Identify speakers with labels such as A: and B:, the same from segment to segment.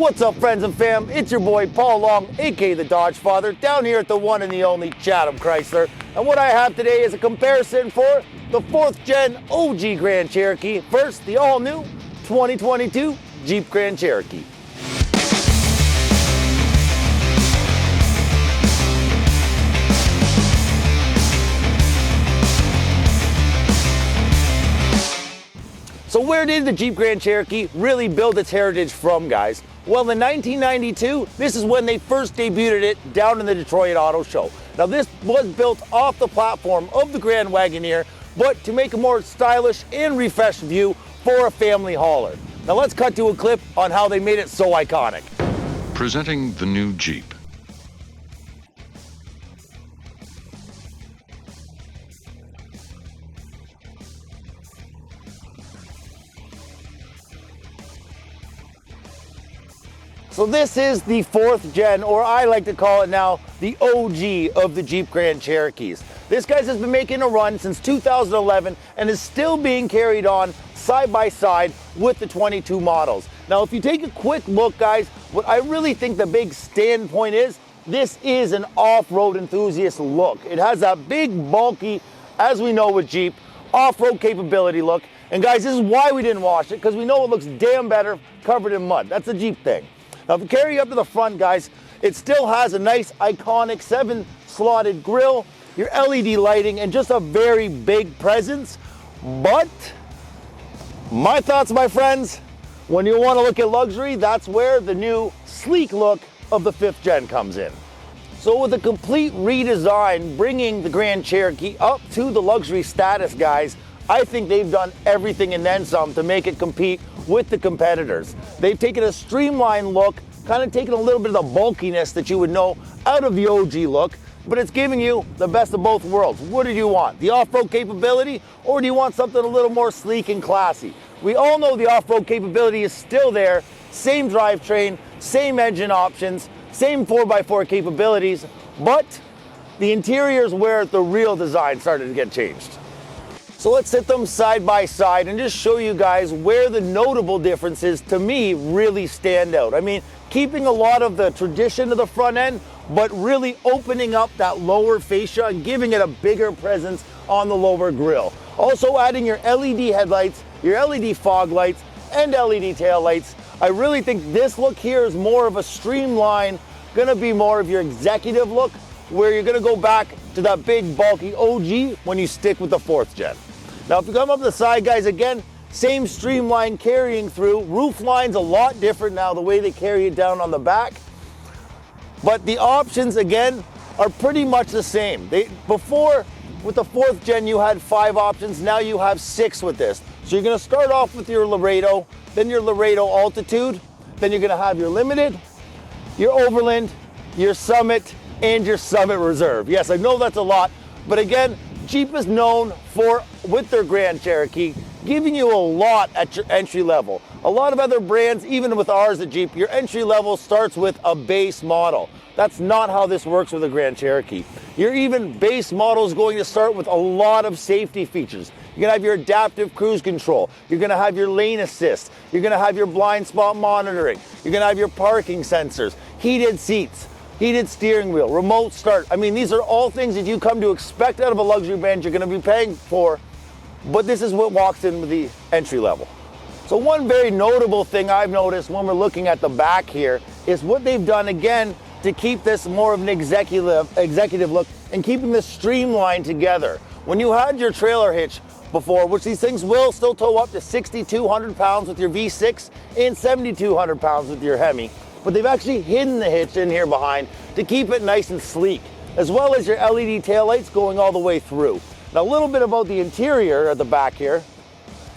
A: What's up, friends and fam? It's your boy Paul Long, aka the Dodge Father, down here at the one and the only Chatham Chrysler. And what I have today is a comparison for the 4th gen OG Grand Cherokee versus the all-new 2022 Jeep Grand Cherokee. So where did the Jeep Grand Cherokee really build its heritage from, guys? Well, in 1992, this is when they first debuted it down in the Detroit Auto Show. Now, this was built off the platform of the Grand Wagoneer, but to make a more stylish and refreshed view for a family hauler. Now, let's cut to a clip on how they made it so iconic.
B: Presenting the new Jeep.
A: So this is the 4th gen, or I like to call it now, the OG of the Jeep Grand Cherokees. This guy has been making a run since 2011 and is still being carried on side by side with the 22 models. Now, if you take a quick look, guys, what I really think the big standpoint is, this is an off-road enthusiast look. It has that big, bulky, as we know with Jeep, off-road capability look. And guys, this is why we didn't wash it, because we know it looks damn better covered in mud. That's a Jeep thing. Now, if you carry up to the front, guys, it still has a nice, iconic 7-slotted grille, your LED lighting, and just a very big presence. But my thoughts, my friends, when you want to look at luxury, that's where the new sleek look of the 5th gen comes in. So with a complete redesign, bringing the Grand Cherokee up to the luxury status, guys, I think they've done everything and then some to make it compete with the competitors. They've taken a streamlined look, kind of taken a little bit of the bulkiness that you would know out of the OG look, but it's giving you the best of both worlds. What do you want? The off-road capability, or do you want something a little more sleek and classy? We all know the off-road capability is still there, same drivetrain, same engine options, same 4x4 capabilities, but the interior is where the real design started to get changed. So let's sit them side by side and just show you guys where the notable differences, to me, really stand out. I mean, keeping a lot of the tradition of the front end, but really opening up that lower fascia and giving it a bigger presence on the lower grille. Also adding your LED headlights, your LED fog lights, and LED tail lights. I really think this look here is more of a streamline, gonna be more of your executive look, where you're gonna go back to that big, bulky OG when you stick with the 4th gen. Now, if you come up the side, guys, again, same streamline carrying through. Roof line's a lot different now, the way they carry it down on the back. But the options, again, are pretty much the same. Before, with the 4th gen, you had 5 options. Now you have 6 with this. So you're going to start off with your Laredo, then your Laredo Altitude, then you're going to have your Limited, your Overland, your Summit, and your Summit Reserve. Yes, I know that's a lot, but again, Jeep is known for, with their Grand Cherokee, giving you a lot at your entry level. A lot of other brands, even with ours at Jeep, your entry level starts with a base model. That's not how this works with a Grand Cherokee. Your even base model is going to start with a lot of safety features. You're gonna have your adaptive cruise control. You're gonna have your lane assist. You're gonna have your blind spot monitoring. You're gonna have your parking sensors, heated seats, heated steering wheel, remote start. I mean, these are all things that you come to expect out of a luxury brand you're going to be paying for, but this is what walks in with the entry level. So one very notable thing I've noticed when we're looking at the back here is what they've done again to keep this more of an executive look and keeping this streamlined together. When you had your trailer hitch before, which these things will still tow up to 6,200 pounds with your V6 and 7,200 pounds with your Hemi, but they've actually hidden the hitch in here behind to keep it nice and sleek, as well as your LED taillights going all the way through. Now, a little bit about the interior at the back here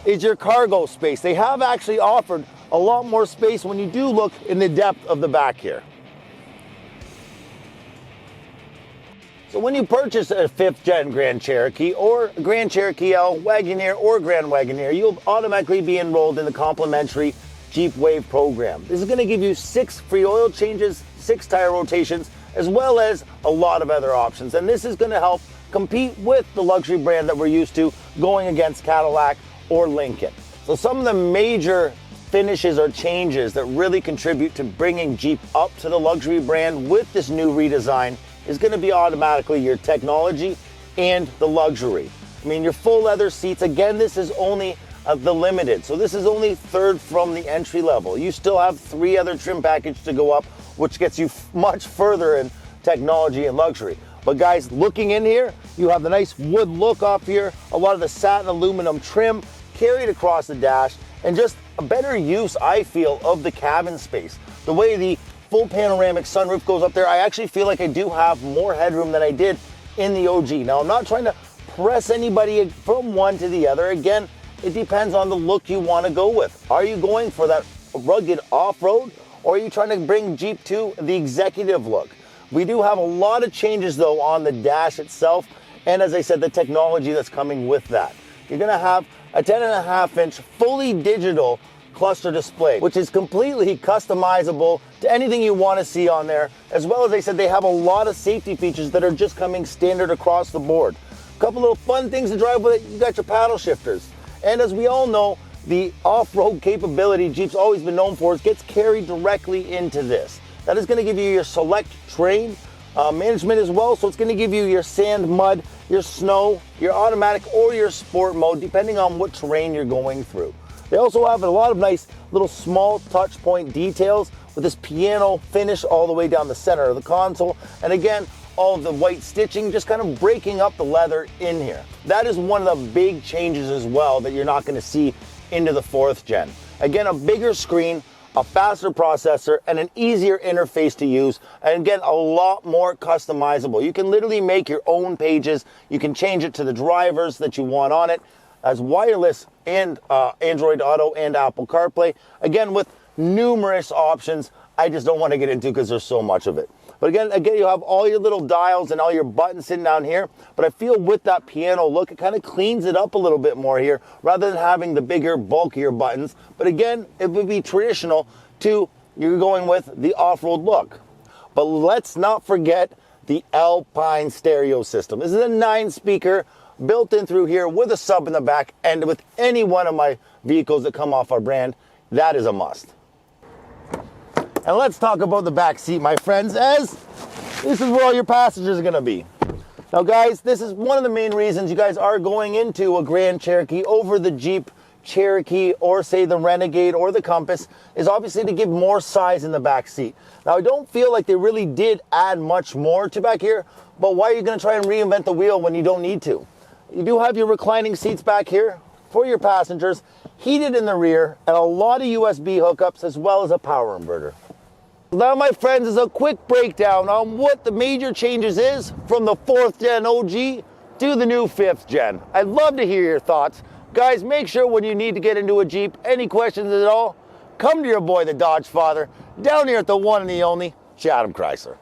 A: is your cargo space. They have actually offered a lot more space when you do look in the depth of the back here. So when you purchase a 5th gen Grand Cherokee or a Grand Cherokee L, Wagoneer, or Grand Wagoneer, you'll automatically be enrolled in the complimentary Jeep Wave program. This is going to give you 6 free oil changes, 6 tire rotations, as well as a lot of other options. And this is going to help compete with the luxury brand that we're used to, going against Cadillac or Lincoln. So some of the major finishes or changes that really contribute to bringing Jeep up to the luxury brand with this new redesign is going to be automatically your technology and the luxury. I mean, your full leather seats, again, this is only the limited. So this is only third from the entry level. You still have 3 other trim packages to go up, which gets you much further in technology and luxury. But guys, looking in here, you have the nice wood look up here, a lot of the satin aluminum trim carried across the dash, and just a better use, I feel, of the cabin space. The way the full panoramic sunroof goes up there, I actually feel like I do have more headroom than I did in the OG. Now, I'm not trying to press anybody from one to the other. Again, it depends on the look you want to go with. Are you going for that rugged off-road, or are you trying to bring Jeep to the executive look? We do have a lot of changes though on the dash itself, and as I said, the technology that's coming with that. You're going to have a 10.5-inch fully digital cluster display, which is completely customizable to anything you want to see on there. As well as I said, they have a lot of safety features that are just coming standard across the board. A couple little fun things to drive with it. You got your paddle shifters. And as we all know, the off-road capability Jeep's always been known for gets carried directly into this. That is going to give you your select terrain management as well. So it's going to give you your sand, mud, your snow, your automatic or your sport mode, depending on what terrain you're going through. They also have a lot of nice little small touch point details with this piano finish all the way down the center of the console. And again, all of the white stitching, just kind of breaking up the leather in here. That is one of the big changes as well that you're not going to see into the 4th gen. Again, a bigger screen, a faster processor, and an easier interface to use, and again, a lot more customizable. You can literally make your own pages. You can change it to the drivers that you want on it, as wireless and Android Auto and Apple CarPlay. Again, with numerous options I just don't want to get into because there's so much of it. But again, you have all your little dials and all your buttons sitting down here. But I feel with that piano look, it kind of cleans it up a little bit more here rather than having the bigger, bulkier buttons. But again, it would be traditional to you're going with the off-road look. But let's not forget the Alpine stereo system. This is a 9-speaker built in through here with a sub in the back, and with any one of my vehicles that come off our brand, that is a must. And let's talk about the back seat, my friends, as this is where all your passengers are going to be. Now, guys, this is one of the main reasons you guys are going into a Grand Cherokee over the Jeep Cherokee or say the Renegade or the Compass, is obviously to give more size in the back seat. Now, I don't feel like they really did add much more to back here, but why are you going to try and reinvent the wheel when you don't need to? You do have your reclining seats back here for your passengers, heated in the rear, and a lot of USB hookups as well as a power inverter. Now, my friends, is a quick breakdown on what the major changes is from the 4th gen OG to the new 5th gen. I'd love to hear your thoughts. Guys, make sure when you need to get into a Jeep, any questions at all, come to your boy, the Dodge Father, down here at the one and the only Chatham Chrysler.